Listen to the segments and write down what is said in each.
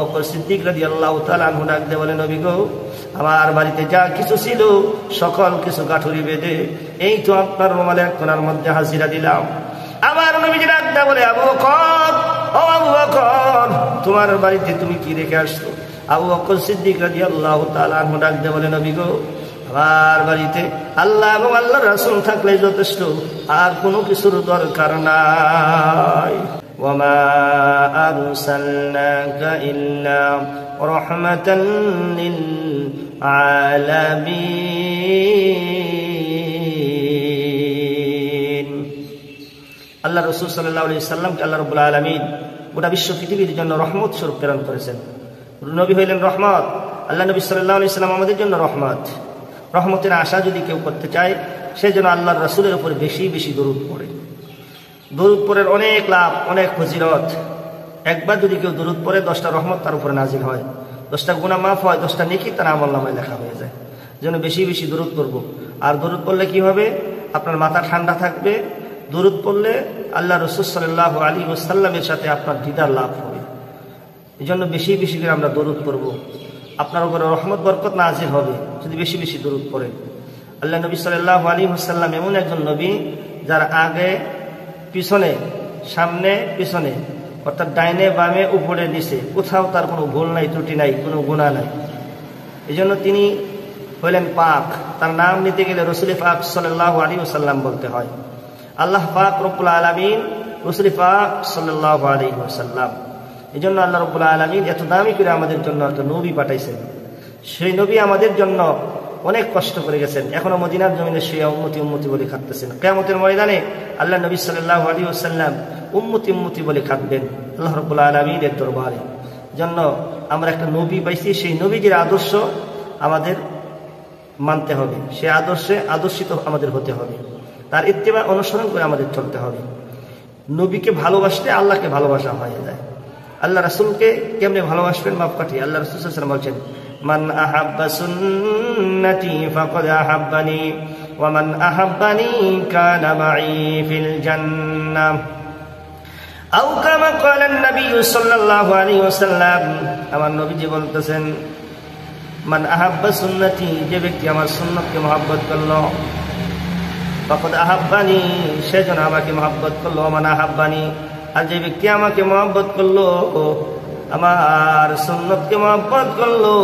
বকর সিদ্দিক রাদিয়াল্লাহু তাআলা আনহু ডাক দিয়ে বলে, নবী গো, আমার বাড়িতে যা কিছু ছিল সকল কিছু গাঠুরি বেঁধে এই তো আপনার রুমালের এক কোণার মধ্যে হাজিরা দিলাম। আমার নবীজি ডাক দিয়ে বলে, আবু বকর, ও আবু বকর, তোমার বাড়িতে তুমি কি রেখে আসছো? আবু বকর সিদ্দিক রাদিয়াল্লাহু তাআলা আনহু ডাক দিয়ে বলে, নবী গো, আমার বাড়িতে আল্লাহ এবং আল্লাহর রাসূল থাকলে যথেষ্ট, আর কোনো কিছুর দরকার নাই। ওয়ামা আরসালনাকা ইল্লা রাহমাতাল লিল আলামিন। আল্লাহ রাসূল সাল্লাল্লাহু আলাইহি সাল্লামকে আল্লাহ রাব্বুল আলামিন গোটা বিশ্ব পৃথিবীর জন্য রহমত স্বরূপ প্রেরণ করেছেন। নবী হইলেন রহমত। আল্লাহ নবী সাল্লাল্লাহু আলাইহি সাল্লাম আমাদের জন্য রহমত। রহমতের আশা যদি কেউ করতে চায়, সে যেন আল্লাহর রাসূলের উপর বেশি বেশি দরুদ পড়ে। দরুদ পড়ার অনেক লাভ, অনেক ফজিলত। একবার যদি কেউ দরুদ পড়ে 10টা রহমত তার উপরে নাজিল হয়, 10টা গুনাহ মাফ হয়, 10টা নেকি তার আমলনামায় লেখা হয়ে যায়। যেন বেশি বেশি দরুদ পড়ব। আর দরুদ পড়লে কি হবে? আপনার মাথা ঠান্ডা থাকবে। দরুদ পড়লে আল্লাহ রাসূল সাল্লাল্লাহু আলাইহি ওয়াসাল্লামের সাথে আপনার দিদার লাভ হবে। এই জন্য বেশি বেশি করে আমরা দরুদ পড়ব। আপনার উপরে রহমত বরকত নাজিল হবে যদি বেশি বেশি দরুদ পড়েন। আল্লাহ নবী সাল্লাল্লাহু আলাইহি ওয়াসাল্লাম এমন একজন নবী যার আগে পিছনে, সামনে পিছনে, অর্থাৎ ডাইনে বামে উপরে নিচে কোথাও তার কোনো ভুল নাই, ত্রুটি নাই, কোনো গুনাহ নাই। এই জন্য তিনি হইলেন পাক। তার নাম নিতে গেলে রসুল পাক সাল্লাল্লাহু আলাইহি ওয়াসাল্লাম বলতে হয়। আল্লাহ পাক রব্বুল আলামিন রসুল পাক সাল্লাল্লাহু আলাইহি ওয়াসাল্লাম, এই জন্য আল্লাহ রব্বুল আলামিন এত দামি করে আমাদের জন্য একটা নবী পাঠাইছেন। সেই নবী আমাদের জন্য অনেক কষ্ট করে গেছেন। এখনো মদিনার জমিনে সেই উম্মতি উম্মতি বলে খাটতেছেন। কিয়ামতের ময়দানে আল্লাহ নবী সাল্লাল্লাহু আলাইহি ওয়াসাল্লাম উম্মতি উম্মতি বলে খাটবেন আল্লাহ রাব্বুল আলামিনের দরবারে। জন্য আমরা একটা নবী পাইছি, সেই নবীজির আদর্শ আমাদের মানতে হবে, সেই আদর্শে আদর্শিত আমাদের হতে হবে, তার ইত্তেবা অনুসরণ করে আমাদের চলতে হবে। নবীকে ভালোবাসতে আল্লাহকে ভালোবাসা হয়ে যায়। আল্লাহ রাসূলকে কেমনে ভালোবাসবেন? মাপকাঠি। আল্লাহ রাসূল সাল্লাল্লাহু আলাইহি ওয়াসাল্লাম বলছেন, মান আহাব্বা সুন্নতি ফাকাদ আহাব্বানি ওয়া মান আহাব্বানি কানা মাই ফিল জান্নাহ। আও কামা ক্বালা নবী সাল্লাল্লাহু আলাইহি ওয়াসাল্লাম। আমার নবীজি বলতেছেন, মান আহাব্বা সুন্নতি, যে ব্যক্তি আমার সুন্নতকে মহব্বত করলো, ফাকাদ আহাব্বানি, সে যেন আমাকে মহব্বত করলো। মান আহাব্বানি, আর যে ব্যক্তি আমাকে মহব্বত করলো, আমার সুন্নতকে মহব্বত করলো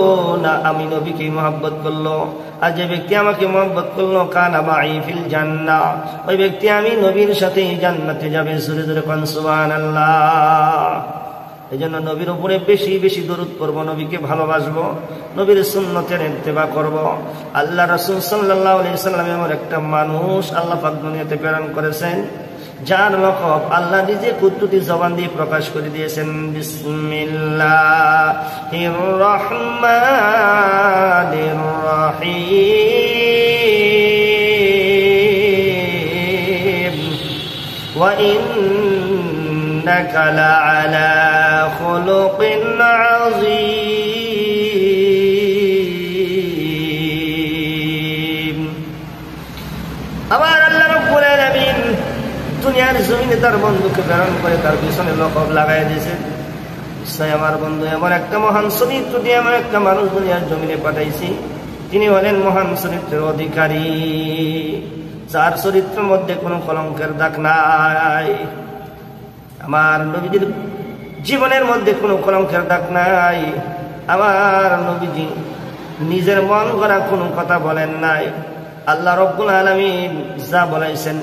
না, আমি নবীকে মহব্বত করলো, আর যে ব্যক্তি আমাকে মহব্বত করলো, কানা মাই ফিল জান্নাহ, ওই ব্যক্তি আমি নবীর সাথে জান্নাতে যাবে। জোরে জোরে কোন সুবহানাল্লাহ। এই জন্য নবীর উপরে বেশি বেশি দরুদ পড়ব, নবীকে ভালোবাসবো, নবীর সুন্নতের ইত্তেবা করব। আল্লাহ রাসূল সাল্লাল্লাহু আলাইহি ওয়াসাল্লাম এমন একটা মানুষ আল্লাহ পাক দুনিয়াতে প্রেরণ করেছেন যার লকব আল্লাহ নিজে কুদরতি জবান দিয়ে প্রকাশ করে দিয়েছেন। বিসমিল্লাহির রহমানির রহিম ওয়া ইন্নাকা লাআলা খুলুকিন আযীম। আমার আল্লাহ রাব্বুল আলামিন দুনিয়ার জমিনে তার বন্ধুকে প্রেরণ করে তার পিছনে লকব লাগাই দিয়েছে। নিশ্চয় আমার বন্ধু এমন একটা মহান চরিত্র দিয়ে এমন একটা মানুষ দুনিয়ার জমিনে পাঠাইছি, তিনি হলেন মহান চরিত্রের অধিকারী, যার চরিত্রের মধ্যে কোনো কলঙ্কের দাগ নাই। আমার নবীজির জীবনের মধ্যে কোনো কলঙ্কের দাগ নাই। আমার নবীজি নিজের মন গড়া কোনো কথা বলেন নাই। আল্লাহ রাব্বুল আলামিন যা বলাইছেন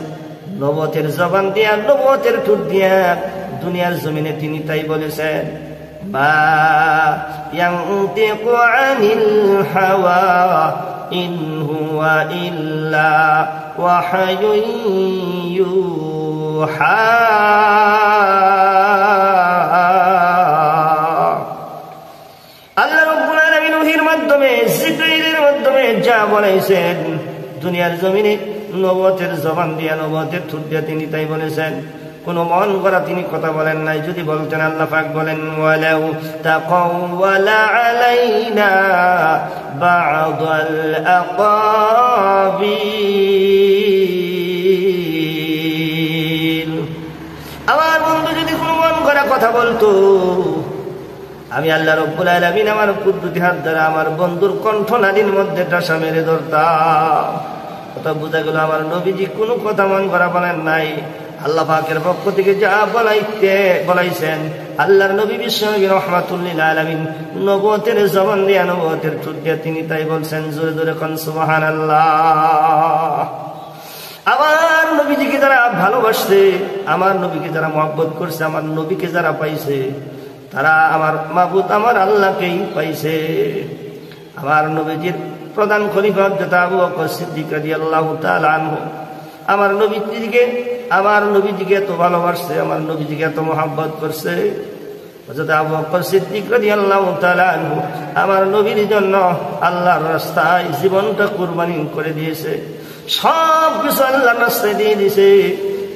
নবুয়তের জবান দিয়া, নবুয়তের ঠোঁট দিয়া দুনিয়ার জমিনে তিনি তাই বলেছেন। মা ইয়ানতিকু আনিল হাওয়া ইন হুয়া ইল্লা ওয়াহয়ুন ইউহা। আল্লাহ রাব্বুল আলামিন ওহীর মাধ্যমে, জিবরীলের মাধ্যমে যা বলেছেন দুনিয়ার জমিনে নবুয়তের জবান দিয়া, নবুয়তের ঠোঁট দিয়া তিনি তাই বলেছেন। কোন মন গড়া তিনি কথা বলেন নাই। যদি বলতেন আল্লাহ পাক বলেন, ওয়ালাউ তাকাওয়ালা আলাইনা বা'দাল আকাবিল। আমার বন্ধু যদি কোনো মন গড়া কথা বলতো আমি আল্লাহ রাব্বুল আলামিন আমার কুদরতি হাত দ্বারা আমার বন্ধুর কণ্ঠনালীর মধ্যে ঠাসা মেরে ধরতাম। কথা বোঝা গেল আমার নবীজি কোনো কথা মন করা বলেন নাই। আল্লাহ পাকের পক্ষ থেকে যা বলাইছেন, আল্লাহর নবী বিশ্বনবী রাহমাতুল লিল আলামিন নবুয়তের জবান দিয়া নবুয়তের ঠোঁট দিয়া তিনি তাই বলছেন। জোরে জোরে কোন সুবহানাল্লাহ। আমার নবীজিকে যারা ভালোবাসছে, আমার নবীকে যারা মহব্বত করছে, আমার নবীকে যারা পাইছে, তারা আমার মাবুদ আমার আল্লাহকেই পাইছে। আমার নবীজির প্রধান খলিফা হযরত আবু বকর সিদ্দিক রাদিয়াল্লাহু তাআলা আনহু আমার নবীজিকে এত ভালোবাসছে, আমার নবীজিকে এত মহব্বত করছে। হযরত আবু বকর সিদ্দিক রাদিয়াল্লাহু তাআলা আনহু আমার নবীর জন্য আল্লাহর রাস্তায় জীবনটা কুরবানি করে দিয়েছে, সব কিছু আল্লাহর রাস্তায় দিয়ে দিয়েছে।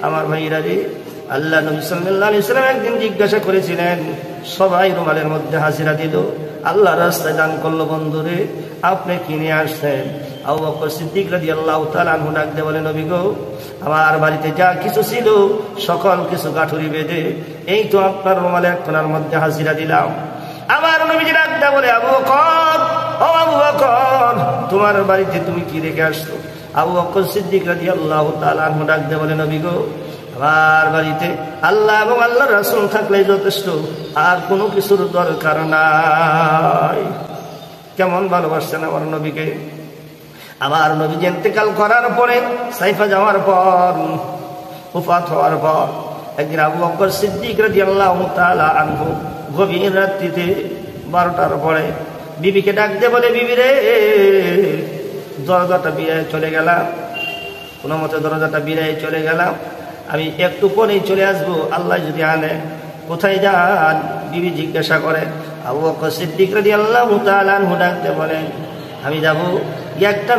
আমার ভাইরা রে, আল্লাহ নবী সাল্লাল্লাহু আলাইহি ওয়াসাল্লাম একদিন জিজ্ঞাসা করেছিলেন, সবাই রুমালের মধ্যে হাজিরা দিল, আল্লাহর রাস্তায় দান করলো, বন্ধুরে আপনি কিনে আসছেন? আবু বকর সিদ্দিক রাদিয়াল্লাহু তাআলা আনহু ডাক দিয়ে বলে, নবী গো, আমার বাড়িতে যা কিছু ছিল সকল কিছু গাঠুরি বেঁধে এই তো আপনার রুমালের কোণার মধ্যে হাজিরা দিলাম। আমার নবীজি ডাক দিয়ে বলে, আবু বকর, ও আবু বকর, তোমার বাড়িতে তুমি কি রেখে আসছো? আবু বকর সিদ্দিক রাদিয়াল্লাহু তাআলা আনহু ডাক দিয়ে বলে, নবী গো, আমার বাড়িতে আল্লাহ এবং আল্লাহর রাসূল থাকলে যথেষ্ট, আর কোনো কিছুর দরকার নাই। কেমন ভালোবাসছেন আমার নবীকে। আমার নবী ইন্তেকাল করার পরে, সাইফা যাওয়ার পর, ওফাত হওয়ার পর, একদিন আবু বকর সিদ্দিক রাদিয়াল্লাহু তাআলা আনহু গভীর রাত্রিতে 12টার পরে বিবিকে ডাক দিয়ে বলে, বিবি রে, দরজাটা বিয়ে চলে গেলাম, কোনো মতে দরজাটা বিয়ে চলে গেলাম, আমি একটু পরেই চলে আসবো, আল্লাহ যদি আনে। কোথায় যান? বিবি জিজ্ঞাসা করে। আবু বকর সিদ্দিক রাদিয়াল্লাহু তাআলা আনহু ডাকতে বলেন, আমি যাব একটা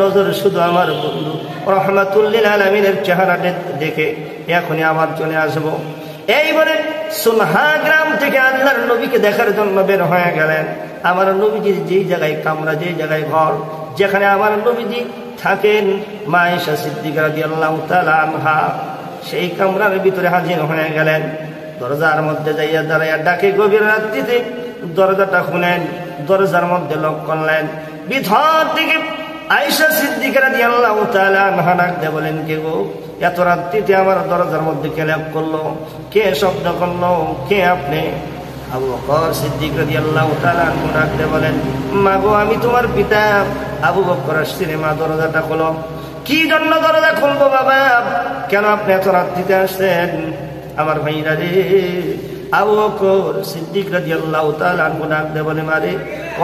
নজর শুধু আমার বন্ধু রাহমাতুল লিল আলামিনের চেহারাটা দেখে এখনই আবার চলে আসবো। এই বলে সুনহা গ্রাম থেকে আল্লাহর নবীকে দেখার জন্য বের হয়ে গেলেন। আমার নবীজির যেই জায়গায় কামরা, যেই জায়গায় ঘর, যেখানে আমার নবীজি থাকেন, মা আয়েশা সিদ্দিকা রাদিয়াল্লাহু তাআলা আনহা সেই কামরার ভিতরে হাজির হয়ে গেলেন। দরজার মধ্যে যাইয়া দাঁড়াইয়া ডাকে গভীর রাত্রিতে, দরজাটা খুলেন, দরজার মধ্যে লক করলেন। ভিতর থেকে আয়েশা সিদ্দিকা রাদিয়াল্লাহু তাআলা আনহা ডাক দিয়ে বলেন, কে গো, এত রাত্রিতে আমার দরজার মধ্যে কে লক করলো, কে শব্দ করলো, কে আপনি? আবু বকর সিদ্দিক রাদিয়াল্লাহু তাআলা আনহু ডাক দিয়ে বলেন, মা গো, আমি তোমার পিতা আবু বকর আসছি রে মা, দরজাটা খোলো। কি জন্য দরজা খুলবো বাবা, কেন আপনি এত রাত্রিতে আসছেন? আমার ভাইরা রে, আবু বকর সিদ্দিক রাদিয়াল্লাহু তাআলা আনহু ডাক দিয়ে বলে, মারে,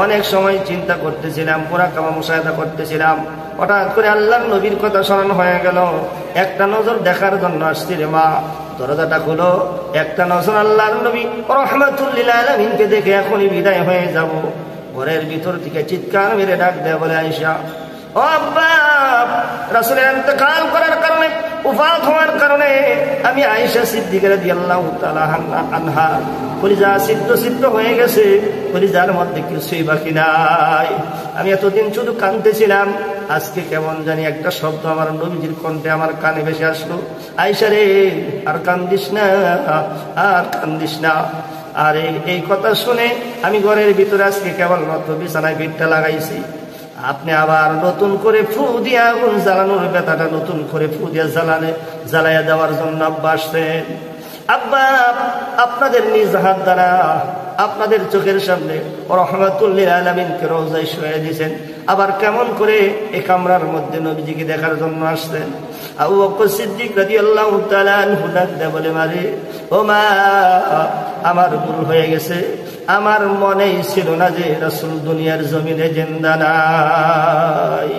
অনেক সময় চিন্তা করতেছিলাম, মুরাকাবা মুশাহাদা করতেছিলাম, হঠাৎ করে আল্লাহর নবীর কথা স্মরণ হয়ে গেল, একটা নজর দেখার জন্য আসছি রে মা, দরজাটা খুলো, একটা নজর আল্লাহর নবী রাহমাতুল লিল আলামিনকে দেখে এখনই বিদায় হয়ে যাব। ঘরের ভিতর থেকে চিৎকার মেরে ডাক দেয় বলে, আয়েশা, ও আব্বা, রাসূলের ইন্তেকাল করার কারণে, ওফাত হওয়ার কারণে আমি আয়েশা সিদ্দিকা রাদিয়াল্লাহু তাআলা আনহা কলিজা সিদ্ধ হয়ে গেছে, কলিজার মধ্যে কিছুই বাকি নাই। আমি এতদিন শুধু কাঁদতেছিলাম, আজকে কেমন জানি একটা শব্দ আমার নবীজির কণ্ঠে আমার কানে ভেসে আসলো, আয়েশা রে, আর কান্দিস না, আর কান্দিস না। আর এই কথা শুনে আমি ঘরের ভিতরে আজকে কেবলমাত্র বিছানায় পিঠটা লাগাইছি, আপনি আবার নতুন করে ফু দিয়ে আগুন জ্বালানোর ব্যথাটা নতুন করে ফু দিয়ে জ্বালাইয়া দেওয়ার জন্য আব্বা আসছেন। আব্বা, আপনাদের নিজ হাত দ্বারা আপনাদের চোখের সামনে রাহমাতুল লিল আলামিনকে রওজায় শুয়ে দিয়েছেন, আবার কেমন করে এই কামরার মধ্যে নবীজিকে দেখার জন্য আসছেন। আবু বকর সিদ্দিক রাদিয়াল্লাহু তাআলা আনহু ডাক দিয়ে বলে, মারে, ও মা, আমার ভুল হয়ে গেছে, আমার মনেই ছিল না যে রাসূল দুনিয়ার জমিনে জিন্দা নাই।